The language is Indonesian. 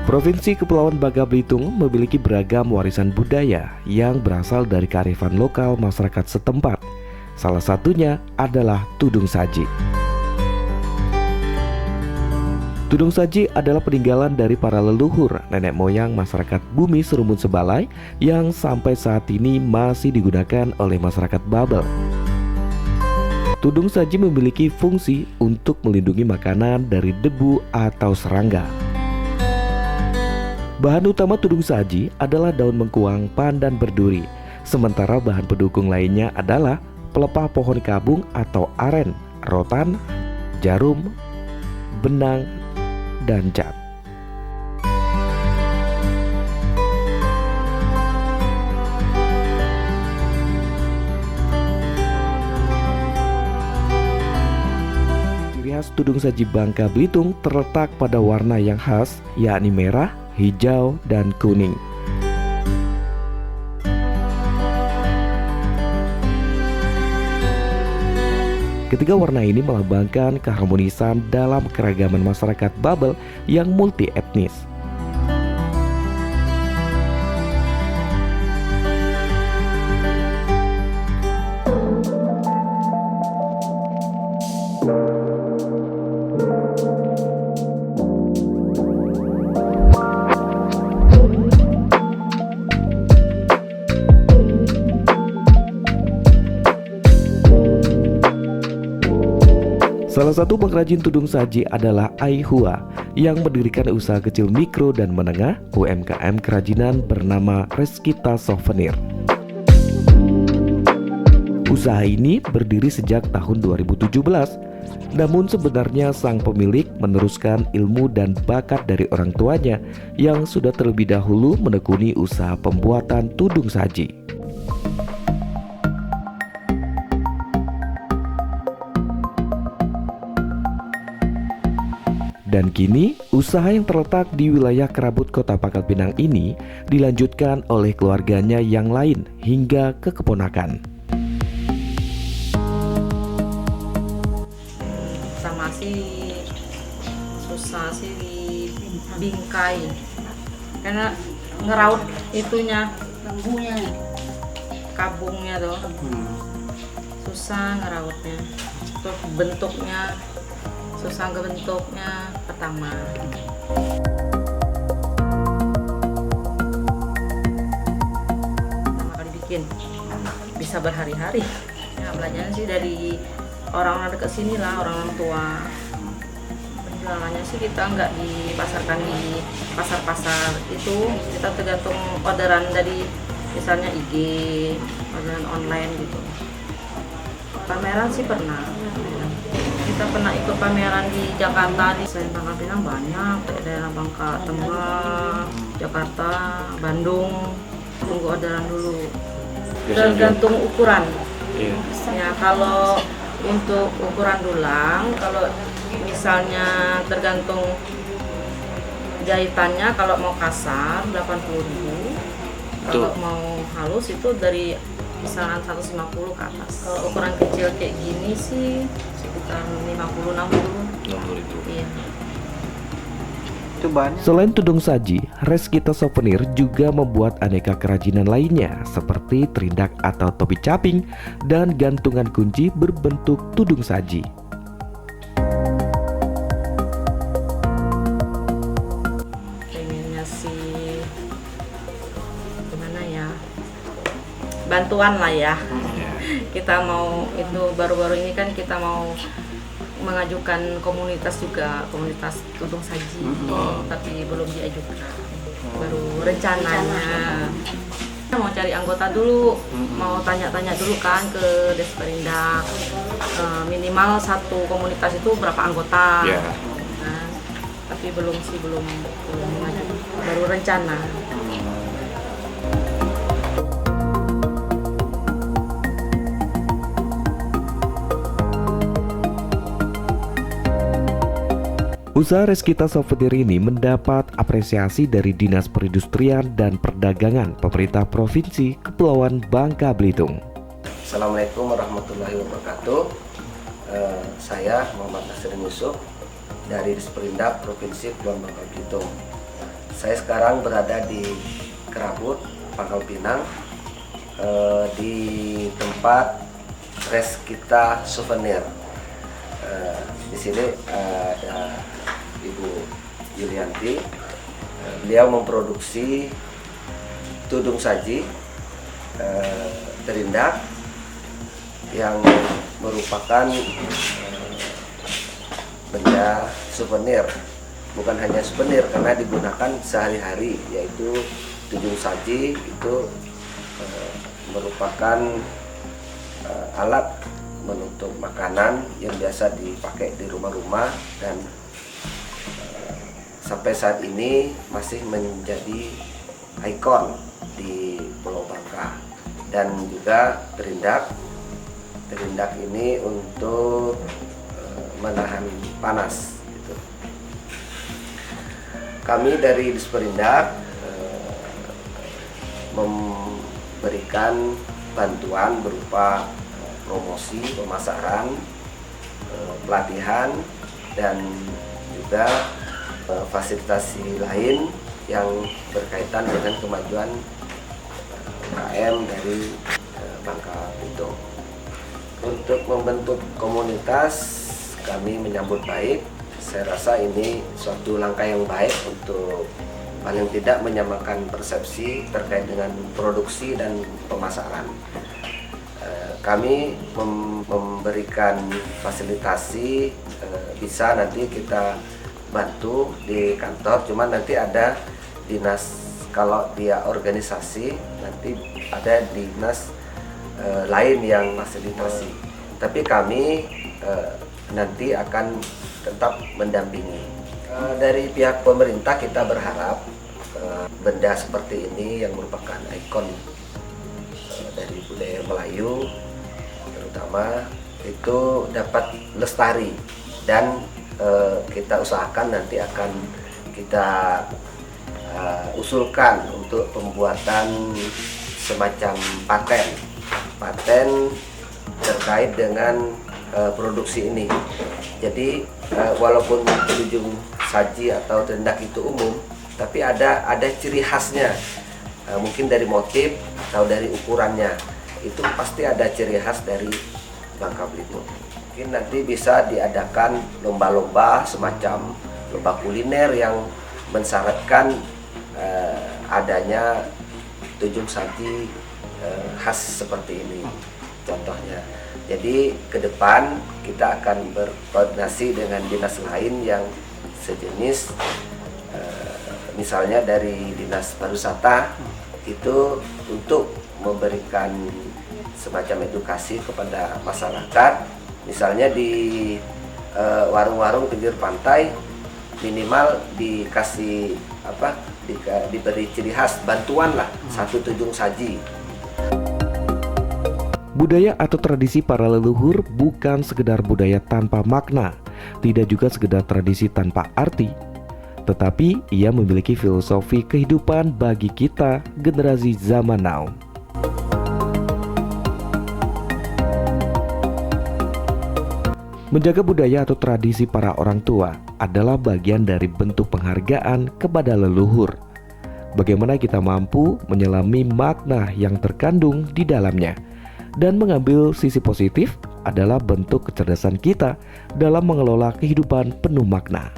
Provinsi Kepulauan Bangka Belitung memiliki beragam warisan budaya yang berasal dari kearifan lokal masyarakat setempat. Salah satunya adalah tudung saji. Tudung saji adalah peninggalan dari para leluhur nenek moyang masyarakat bumi Serumbun Sebalai yang sampai saat ini masih digunakan oleh masyarakat Babel. Tudung saji memiliki fungsi untuk melindungi makanan dari debu atau serangga. Bahan utama tudung saji adalah daun mengkuang, pandan berduri. Sementara bahan pendukung lainnya adalah pelepah pohon kabung atau aren, rotan, jarum, benang, dan cat. Ciri khas tudung saji Bangka Belitung terletak pada warna yang khas, yakni merah, hijau, dan kuning. Ketiga warna ini melambangkan keharmonisan dalam keragaman masyarakat Babel yang multi etnis. Salah satu pengrajin tudung saji adalah Aihua yang mendirikan usaha kecil mikro dan menengah UMKM kerajinan bernama Reskita Souvenir. Usaha ini berdiri sejak tahun 2017, namun sebenarnya sang pemilik meneruskan ilmu dan bakat dari orang tuanya yang sudah terlebih dahulu menekuni usaha pembuatan tudung saji. Dan kini, usaha yang terletak di wilayah Kerabut Kota Pangkal Pinang ini dilanjutkan oleh keluarganya yang lain hingga ke keponakan. Sama susah sih di bingkai, karena ngeraut itunya, kabungnya tuh, susah ngerautnya, terus bentuknya. Susah bentuknya pertama. Pertama kali bikin bisa berhari-hari. Ya, belajarnya sih dari orang-orang dekat sini lah, orang tua. Penjualannya sih kita nggak dipasarkan di pasar-pasar itu, kita tergantung orderan dari misalnya IG, orderan online gitu. Pameran sih pernah. Kita pernah ikut pameran di Jakarta, di selain Bangka Pinang banyak, kayak daerah Bangka Tengah, Jakarta, Bandung. Tunggu orderan dulu. Tergantung ukuran. Ya kalau untuk ukuran dulang, kalau misalnya tergantung jahitannya, kalau mau kasar 80.000, kalau mau halus itu dari kisaran 150 ke atas. Kalau ukuran kecil kayak gini sih sekitar 50-60 ribu. Iya. Selain tudung saji, Reskita Souvenir juga membuat aneka kerajinan lainnya seperti terindak atau topi caping dan gantungan kunci berbentuk tudung saji. Pengennya sih gimana ya? Bantuan lah ya. Kita mau itu baru-baru ini kan kita mau mengajukan komunitas juga, komunitas tudung saji, tapi belum diajukan, baru rencananya. Kita mau cari anggota dulu, mau tanya-tanya dulu kan ke Desperindak, minimal satu komunitas itu berapa anggota, nah, tapi belum mengajukan, baru rencana. Usaha Reskita Souvenir ini mendapat apresiasi dari Dinas Perindustrian dan Perdagangan Pemerintah Provinsi Kepulauan Bangka Belitung. Assalamualaikum warahmatullahi wabarakatuh. Saya Muhammad Nasir Yusuf dari Disperindak Provinsi Kepulauan Bangka Belitung. Saya sekarang berada di Kerabut, Pangkal Pinang, di tempat Reskita Souvenir. Di sini ada Ibu Yulianti. Beliau memproduksi tudung saji terindak yang merupakan benda souvenir. Bukan hanya souvenir karena digunakan sehari-hari, yaitu tudung saji itu merupakan alat menutup makanan yang biasa dipakai di rumah-rumah dan sampai saat ini masih menjadi ikon di Pulau Bangka. Dan juga terindak ini untuk menahan panas gitu. Kami dari Disperindak memberikan bantuan berupa promosi, pemasaran, pelatihan, dan juga fasilitasi lain yang berkaitan dengan kemajuan UKM dari Bangka Belitung. Untuk membentuk komunitas, kami menyambut baik. Saya rasa ini suatu langkah yang baik untuk paling tidak menyamakan persepsi terkait dengan produksi dan pemasaran. Kami memberikan fasilitasi, bisa nanti kita bantu di kantor, cuman nanti ada dinas, kalau dia organisasi nanti ada dinas lain yang fasilitasi, tapi kami nanti akan tetap mendampingi. Dari pihak pemerintah kita berharap benda seperti ini yang merupakan ikon dari budaya Melayu terutama itu dapat lestari, dan kita usahakan nanti akan kita usulkan untuk pembuatan semacam paten terkait dengan produksi ini. Jadi walaupun tudung saji atau terindak itu umum, tapi ada ciri khasnya, mungkin dari motif atau dari ukurannya, itu pasti ada ciri khas dari Bangka Belitung. Mungkin nanti bisa diadakan lomba-lomba semacam lomba kuliner yang mensyaratkan adanya tudung saji khas seperti ini contohnya. Jadi ke depan kita akan berkoordinasi dengan dinas lain yang sejenis, misalnya dari dinas pariwisata itu untuk memberikan semacam edukasi kepada masyarakat, misalnya di warung-warung pinggir pantai minimal dikasih diberi ciri khas, bantuan lah satu tudung saji. Budaya atau tradisi para leluhur bukan sekedar budaya tanpa makna, tidak juga sekedar tradisi tanpa arti, tetapi ia memiliki filosofi kehidupan bagi kita generasi zaman now. Menjaga budaya atau tradisi para orang tua adalah bagian dari bentuk penghargaan kepada leluhur. Bagaimana kita mampu menyelami makna yang terkandung di dalamnya dan mengambil sisi positif adalah bentuk kecerdasan kita dalam mengelola kehidupan penuh makna.